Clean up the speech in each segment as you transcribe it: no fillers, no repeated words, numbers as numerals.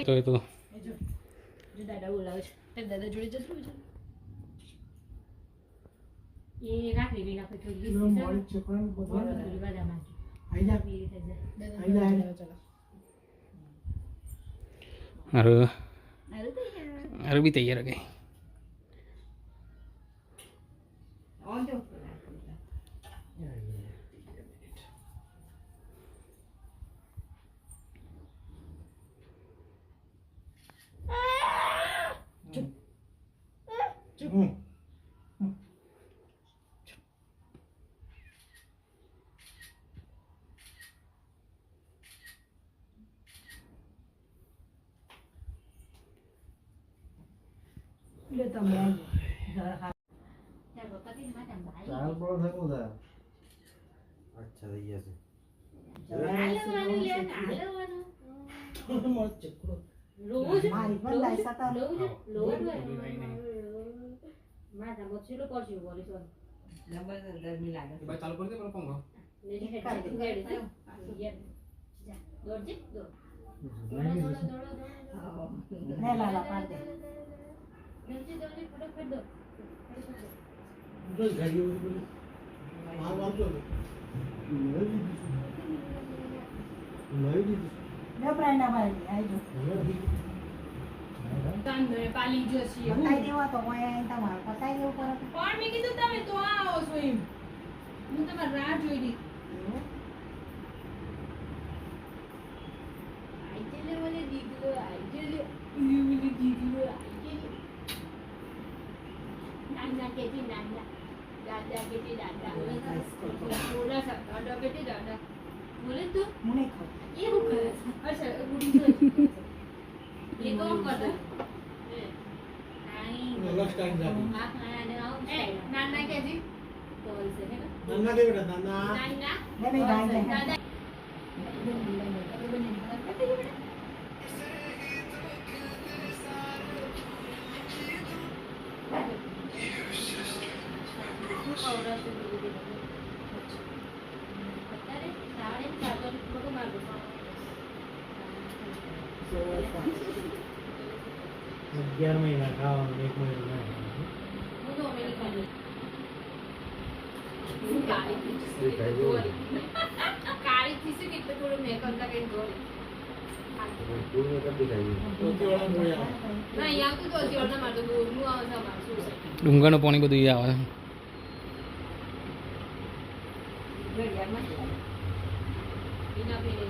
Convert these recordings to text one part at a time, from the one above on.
તો એ તો દાદા બોલાવે છે દાદા જોડે જતું છે એ રાખી બી રાખે થોડી મોડી છોકરાને બધું વાડા માં આઈ જા ચલો अरे भी तैयार हो गए ले तो मैं ચાલ પડો થયું છે अच्छा भैया से રોજ મારી પણ લાઈસા તો રોજ મારા મોચીલો કરજો બોલે તો નંબર ગરમી લાગે भाई चालू कर दे पर पंगा લેડી હેડ ગાડી જા દોડજે દોડ ને લાલા પાડ દે જલ્દી જલ્દી ફટાફટ દોડ બસ ગાડી બોલી માર વાંચો નવી ને પ્રાણના ભાઈ આજો કાન દે પાલી જોશી પતાઈ દેવા તો ઓય તમાર પતાઈ દેવું પર પણ મે કીધું તમે તો આવો છો એમ હું તમાર રાહ જોઈ રહી આઈજેલે મને દીકરો આઈજેલે મને દીકરો આઈજેલે નાના કેતી નાના દાદા કેતી દાદા બોલા સા દાદા કેતી દાદા બોલે તો મને ખબર ये वो करे अच्छा बुढ़ी तो ये कौन कर रहा है नहीं લક્ષ ટાઈમ જાતી हां हां ए नाना के जी तो से है નાના દે બેટા નાના नाना नहीं भाई दादा અગિયાર મહિના ખાવાનું એક મહિનો ના કાળી થી શું કેટલું થોડું મેકઅપ લગાવીને દોરી पूर्ण में कर दिखाइए ના અહીંયા તો જીવન માં તો દૂરનું આવે છે અમારું શું છે ડુંગરનું પાણી બધું આવે बिना पीने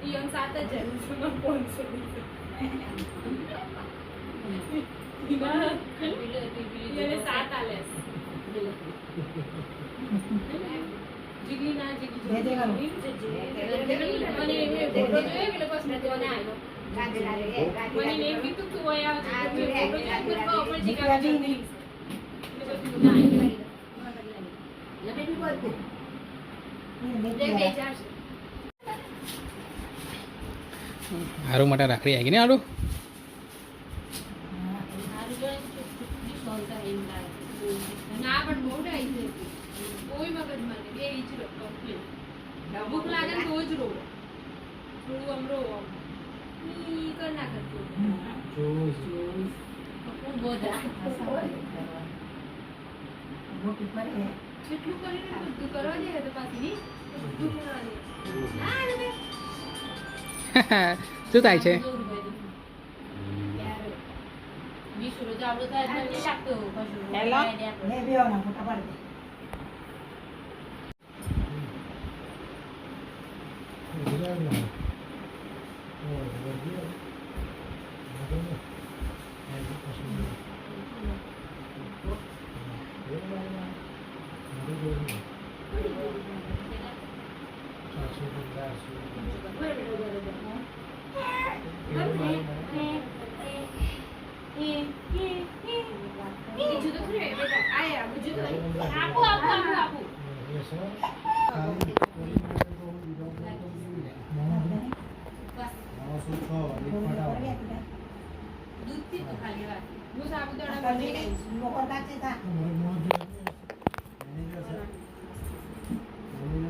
ये हम साथ જ જઈએ સુનો 500 ये साथ आले जिगली ना जिगली दे देगा મને એ ફોટો જોયો કે બસ મેં તો ના આવ્યો મને ને કીધું તું આયા ફોટો જોઈ તો ઉપર જીગા નહીં લબેટી બોલ દે હારું માટે રાખડી આવી ગઈ ને હારું ના પણ મોઢા આવી છે કોઈ મગજ મારે બે ઇંચ રો કમ્પ્લીટ ભૂખ લાગે તો જ રો થોડું આમ રો ઈ કર ના કરતો કોણ બોધા મોટી પર હે કેટલું કરીને બધું કરવા દે તો પાછી ની બધું કરવા દે ના રે શું થાય છે વિશુરો જાવડો થાય એટલે નહીં લાગતો કશું હેલો મે બેઓ ના ફોટા પાડ દે બીજું તો ખરી બેટા આયા બીજું તો આપો આપો આપો આપો દૂધથી તો ખાલી વાત હું સાબુદાણા બની ગઈ લોકો કાચે તા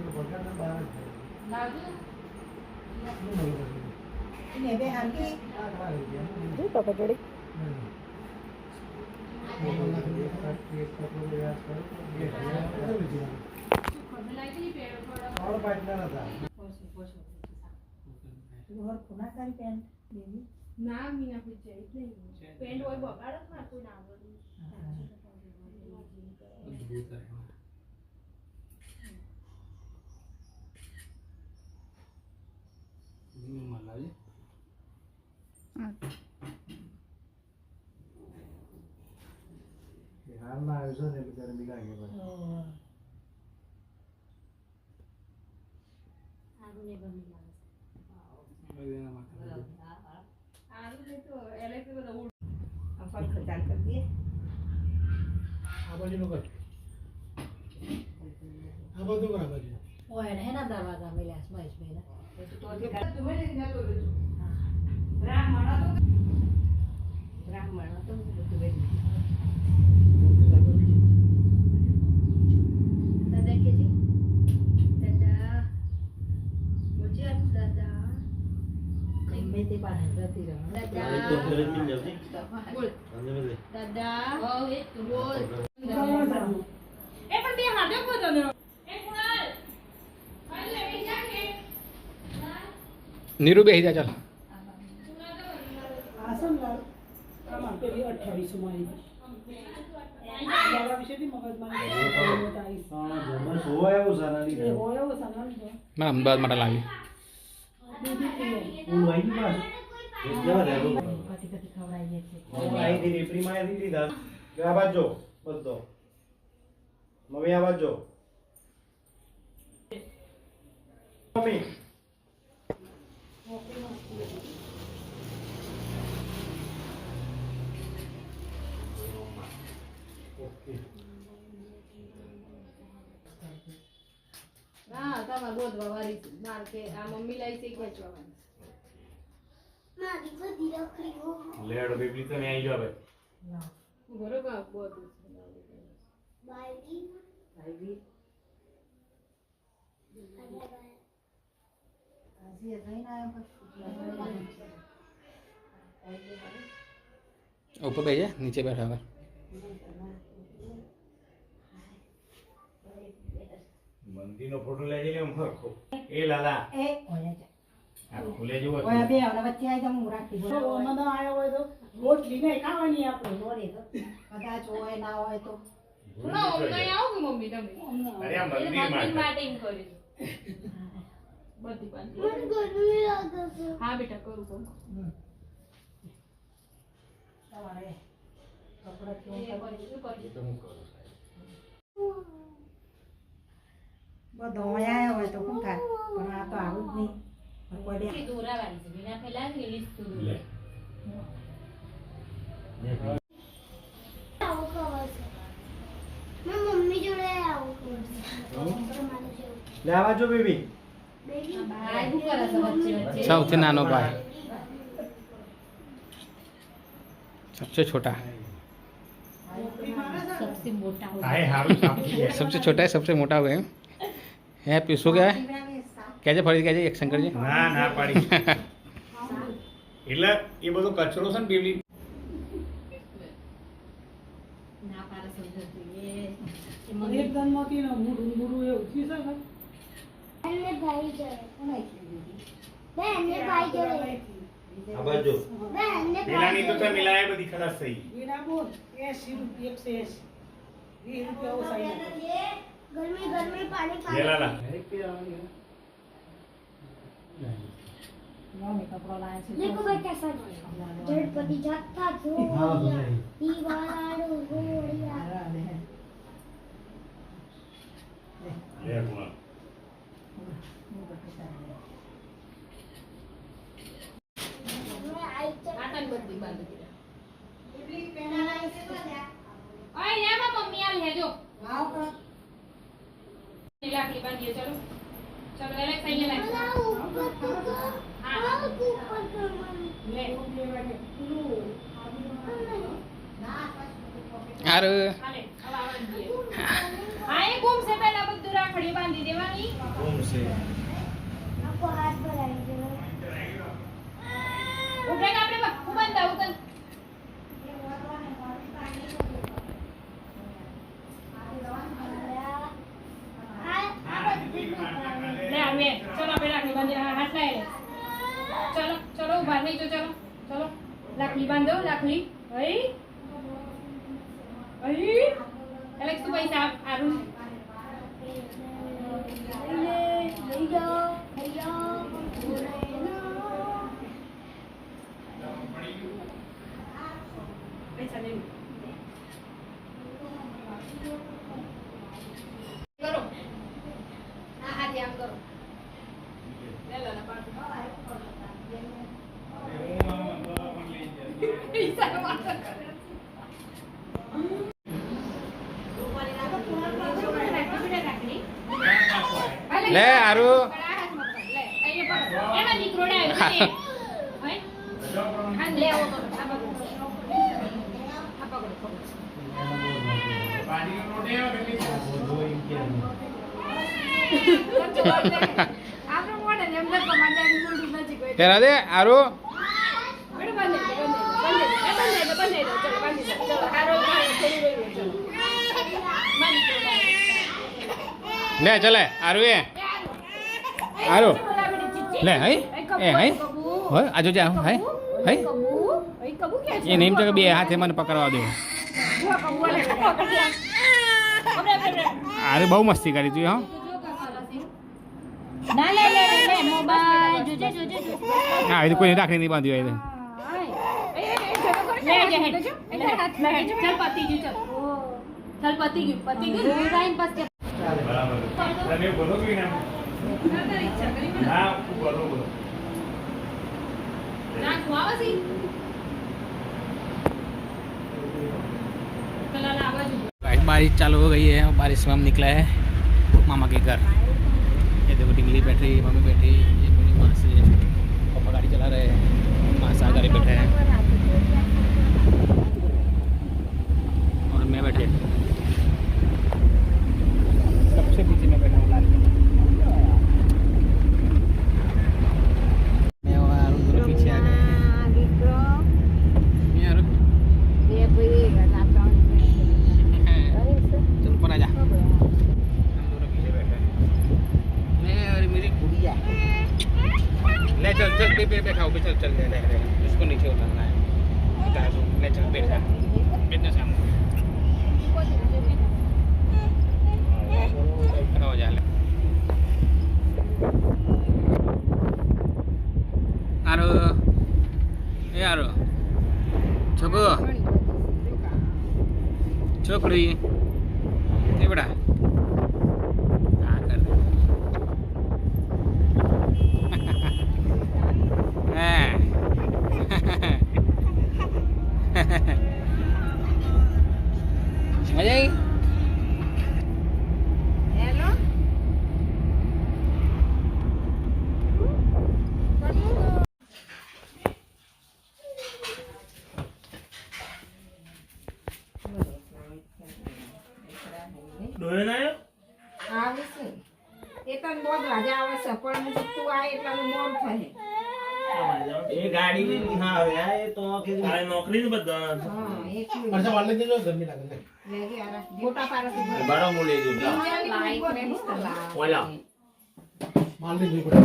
પગાર ના 12 લાવજો. એને બે હાંકી હમ. જો પકડ જોડી और पार्टनर था ઘર કોના કરી પેન્ટ બેબી ના મીના પૂછે એટલે પેન્ટ હોય બગાડત ના કોઈ ના આવડે हाल में आयो छे ने बिचारे मिला के भाई આરુને ગમી લાગે આનું ને તો એલેક્સ બધા ઉડ અફર ખજાન કરી દે आ बाजू नो कर आ बाजू कर आ बाजू ઓય ને એના દરવાજા મેલ્યા છે મહેશભાઈ તમે ને ના તો બ્રાહ્મણ તો બધું બેન દાદા કે જી દાદા મુજે દાદા ગમે તે પાસે જતી રહે अरे तो फिर मिल जाती બોલ अंदर में ले દાદા હવે તું બોલ બોલ. એ પણ બે હાથે પોતાનો એ કુણાલ હાલ લે એ જા કે નીરુ બેસી જા ચાલ આસનલાલ આમાં પેલી 28 મારી બાબા વિશે બી મગજમાં આવી हां जमन सोया वो सारा नी એ હોય એવો સામાન છે મેં અમદાવાદ માટે લાવી બીજી પ્રિય वो आई की पास एक जगह ले लो કથી કથી ખવડાવીએ છે आई थी रेपरी में आई थी दादा के आवाज जो बदो मम्मी आवाज जो मम्मी ओके હા તમાર ગોદવા વાળી માર કે આ મમ્મી લાઈ છે ખેંચવાની लेड बेबी तो नहीं आई जो भाई બરોબર ગોદવું આવી આજે જઈને આવ્યો ઉપર બેસી જા નીચે બેઠા હવે मंदिर नो फोटो ले जे हम रखो ए लाला એ ઓય જા आ खुले जो ઓય બે હવે વચ્ચે આવી જા હું રાખી તો મને આયો હોય તો રોટલી નહીં ખાવાની આપણે બોલે તો કદાચ હોય ના હોય તો ના અમને આવો કે મમ્મી તમે अरे आ મંદિર मंदिर માટે એમ કર્યું બધી પાંચ હા બેટા કરું કહું તમારે કપડા એ કેવું કરીશું કરીશું तो मुझ करो બધો હોય આવ્યો હોય તો શું થાય પણ આ તો આવું જ નહીં કોઈ કે દોરાવાની છે વિના પેલા રીલીઝ કરું ले મમ્મી જોડે આવું કરું ले आवाज जो बेबी આ શું કરે છે વચ્ચે વચ્ચે સૌથી નાનો ભાઈ सबसे छोटा सबसे मोटा हो आए हारू सामने सबसे छोटा है सबसे मोटा हुआ है हैं पीसू क्या है कैसे फरी कैसे एक शंकर जी ના ના પાડી એટલે એ બધો કચરો છે ને બેબી ના પાડે સમજતી એ એકદમ માંથી ને મૂડું મૂડું એવું થી છે ને અને ભાઈ જોડે બેન ને ભાઈ જોડે આ બાજુ બેન ને પેલાની તો તે મિલાય બધી ખલાસ થઈ વીણા બોલ 80 180 20 રૂપિયા ઓછા ગરમી ગરમી પાણી લે લાલા મમ્મી કપડો લાવે છે देखो बेटा सर झटपटी जाता जोड़िया दीवारो गोड़िया લે કુમાર मैं आई આટન બધી બાંધી દીધા चल ઓય લેવા મમ્મી આ લેજો આવ કર લાકડી બાંધીએ ચલો ચલો એલેક્સ અહીંયા લાગ ऊपर तो हाँ ऊपर तो લે अरे હાલે હવે બાંધીએ હા એ ગુમ છે પહેલા બધું રાખડી બાંધી દેવાની કોમ છે બે ચલો આપણે રાખડી બાંધી હાથ લાય ચલો ચલો ઉભા થઈ જાઓ ચલો ચલો રાખડી બાંધો રાખડી હઈ હઈ એલેક્સ તું પૈસા આપ આરું લઈ જાઓ પૈસા લઈ કરો આ હાથે આમ કરો લે લે લે પાડ પૈસા વાત કરે લે આરુ એમાં દીકરોડા આવ્યો હા લે આવો તો આ પકડો આપણો મોડે એમ તો કમાન્ડર બોલી નથી કોઈ તેરા દે આરુ બેડો બંધ ચલો બાંધી દો ચલો હારો થોડી રહી ચલો લે ચલે આરુ એ આરુ લે હઈ એ હઈ હોય આજો જા હઈ હઈ એ નેમ તો બે હાથે મને પકડવા દે આરે બહુ મસ્તી કરી તું હો ના લે લે લે મોબાઈલ જોજે હા એ કોઈ રાખડી નહીં બાંધી હોય લે જે હેડ ચલ પતી ગયું ચલ પતી ગયું ટાઈમ પાસ કે બરાબર તમે બોલો કે ના હા બોલો ના ખવાસી कल आवाज गाइस बारिश चालू हो गई है बारिश में हम निकला है मामा के घर ये देखो टिंगली बैठ रही मम्मी बैठी ये मेरी माँ से पापा गाड़ी चला रहे हैं माँ सा गाड़ी बैठे हैं और मैं बैठे सबसे पीछे मैं बैठा हूँ लाल मैं और अरुण दोनों पीछे आ गए मैं अरुण चल ऊपर आ जा हम दोनों पीछे बैठे हैं मैं और मेरी गुड़िया ले चल चल पे बैठा हो चल चल ले इसको नीचे उतारना है उतार दो ले चल बैठ जा बैठना सामने हो जा ले आरो ए आरो छोको छोकरी ये बड़ा हाँ कर दे मजा आई हेलो ડોયો ના આવે છે એ તો બહુ રાજા આવે છે પણ તું આ એટલાનું મોડ થાય એ ગાડી ની હા હવે આ એ તો કે આ નોકરી ને બધા હા એકલું અચ્છા વાલે દેજો ગરમી લાગે છે લેગે આ મોટા પારા બડો મૂલે જો લાઈક ને ઓલા માલ ની જોઈ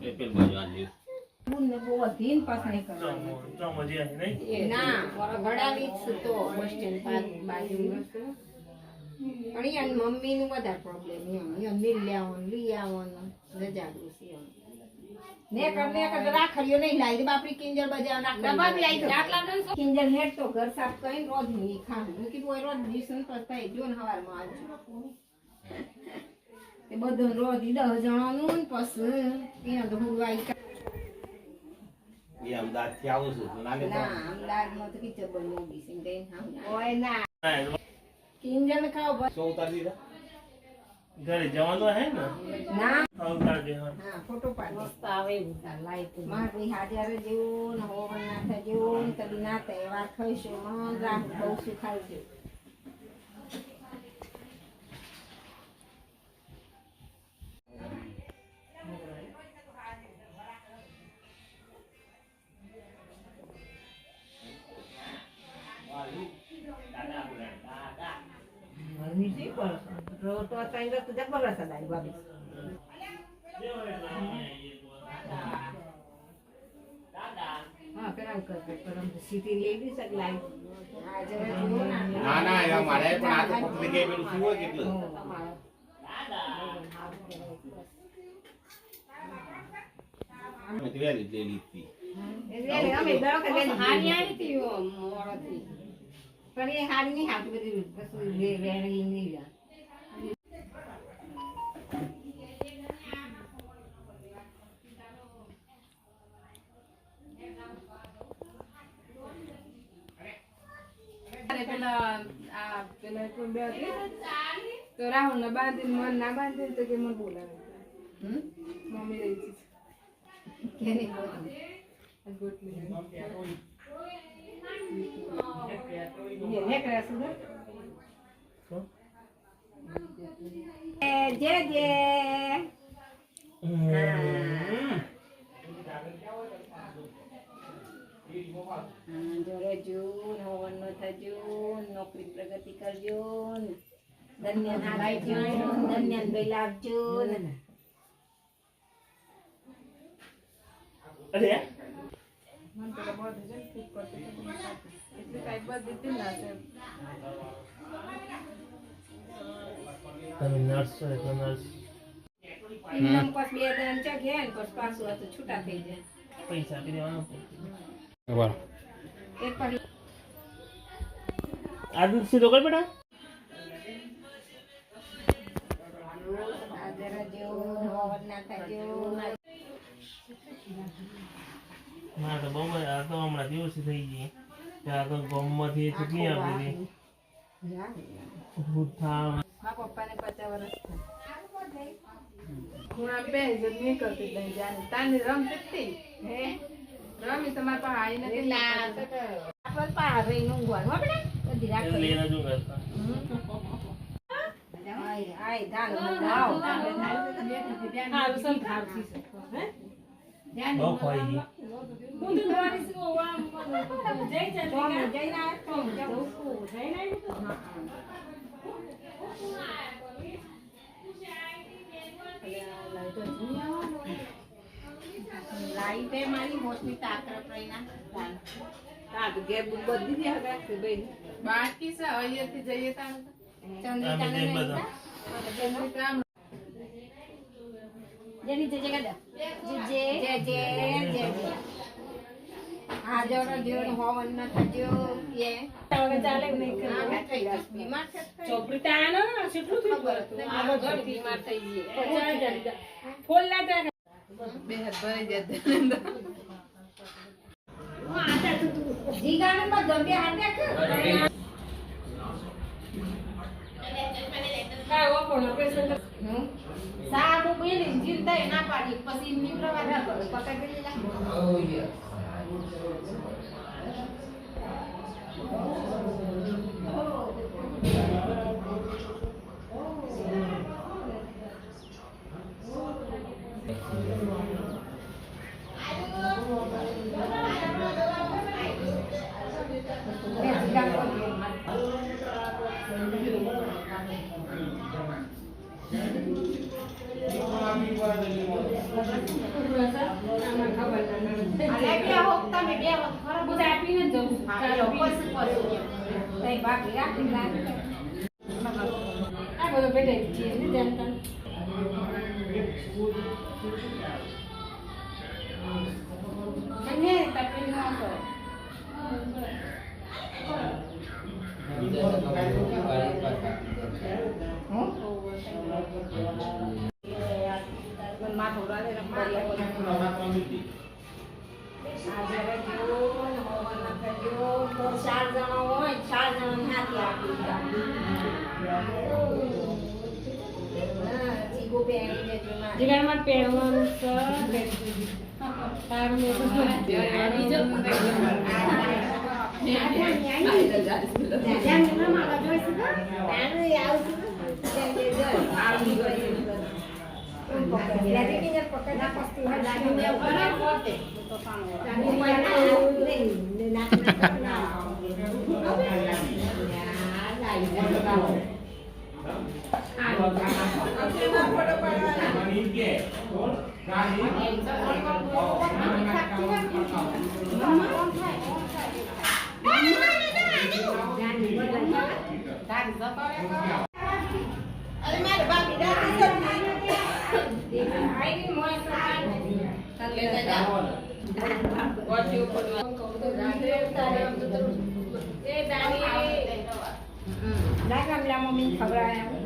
એ પેલ બાજુ આ લે બુનને બહુ અધીન પાસ નહીં કરવાનું તો મજા આવી નહીં ના વડાવી જ તો બસ સ્ટેન્ડ બાજુમાં છે પણ અહીંયા મમ્મીનું બધા પ્રોબ્લેમ અહીંયા મિલ લેવાનું લઈ આવવાનું રજાડું છે ને કર રાખડીઓ નહીં લાવી બાપરી કિંજલ બજાવ ડબ્બા બી આવી આટલા કિંજલ હેડ તો ઘર સાફ કરીને રોજ ની ખાવું મેં કીધું ઓય રોજ દિસન પર થાય જો ને હવારમાં આવજો તે બધું રોજ 10 જણાનું ને પછી ત્યાં તો હુરવાઈ એ અમદાવાદ થી આવું છું નાને ના અમદાવાદમાં તો કિચન બનવું બીસીને દઈને ખાવું ઓય ના કિંજલ ખાવ સો ઉતાર દીધા ઘરે જવાનું હે ને ના ઉતાર દે હા હા ફોટો પાડ મસ્ત આવે ઉતાર લાઈટ માં કોઈ હાજર જેવું ને હોવન ના જેવું ને તદી ના તહેવાર ખઈશું મન રાખ બહુ સુખાવજો તો તો જબરદસ્ત દાઈ ભાભી કરતે પરમ સીધી લેડી સક લાઈ આ જરા જો ના ના એવા મારે પણ આ તો પકડી ગઈ પેલું શું હોય કેટલું મેં તો વેલી લઈ લીધી એટલે અમે દવાખાને હારી આવી હતી મોરથી પણ એ હારી નહીં આવતી બધી વસ્તુ વેણી નહીં પેલા કોઈ બે હતી તો રાહુલ ને બાંધીને મન ના બાંધીને તો કે મને બોલાવે મમ્મી રહી છે કે નહીં ગોટલી જે જે જોરજો હવન થજો નોકરી પ્રગતિ કરજો ધન્ય નાખજો ધન્ય ભાઈ લાવજો અરે મને તો બહુ જન ઠીક કરતો એટલે કાઈ બધી દીધી ના છે તમે નર્સ છો તો નર્સ એમ પાસ બે દાન ચા ગયા ને પાસ પાછું આ તો છૂટા થઈ જાય પૈસા આપી દેવાનો બરાબર એક પર આ દૂધ સીધો કર બેટા આદરા જો હવન ના થજો મારે તો બહુ આ તો હમણાં દિવસ થઈ ગઈ ત્યાં તો ગમમાંથી ચૂંટણી આપી હતી ભૂથા મારા પપ્પાને 50 વર્ષ હું આમ બે જન નહીં કરતી દઈ જાને તાને રમતી હતી હે રમી તમારા પાસે આઈ નથી ના આપણ પારે નું ગોળ આપણે બધી રાખો લઈને જો કરતા આય દાન મંગાવ હારું સમ ખાવતી છે હે બહુ ખાઈ ગઈ હું તો તમારી સો આમ જઈ જાય તો જઈને આ તો જવું જઈને લાઈટ એ મારી મોટની તાકરા પ્રઈના તા તો ઘેર બધી જ રાખશે બેન બાકી છે અહીંયાથી જઈએ તાણ ચંદ્રિકા ને બધા ચંદ્રિકા જેની જે જગા જે જે આ જોડો જોડો હોવન ન થજો કે હવે ચાલે નહીં કરે બીમાર છે ચોપડી તાનો કેટલું ખબર હતું આ ઘર બીમાર થઈ ગઈ ફોલ ના તા બે હાથ ભરી જતે જીગાને માં ગંબે હાથે કર કાય ઓ પણ ઓપરેશન સાબુ બેલી જીરતા ના પાડી પછી નીકળવા ના કરે પકડી લા ઓ યસ જીગામાં પહેરવાનું છે તારું મેં બીજો Nah, મમ્મી ખવડાવે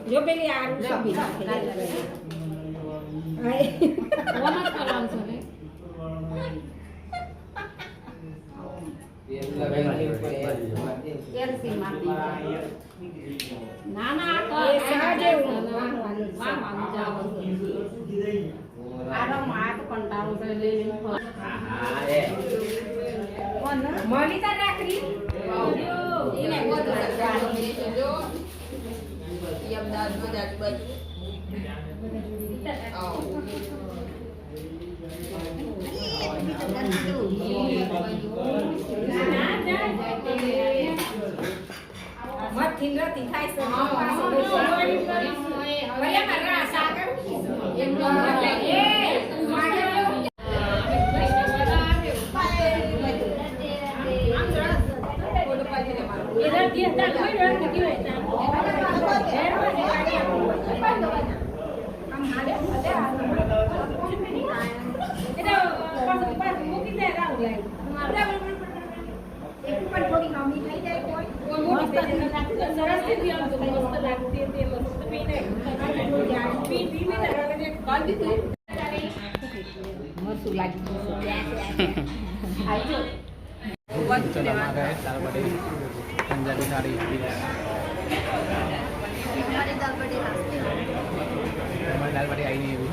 જો પેલી આરું સબી મોનિકા રાખરી મત થીંગતી થાય છે ભલે મારા સાગર એમ મસ્ત લાગી पंजाबी साड़ी हमारी दाल बड़ी आई नहीं अभी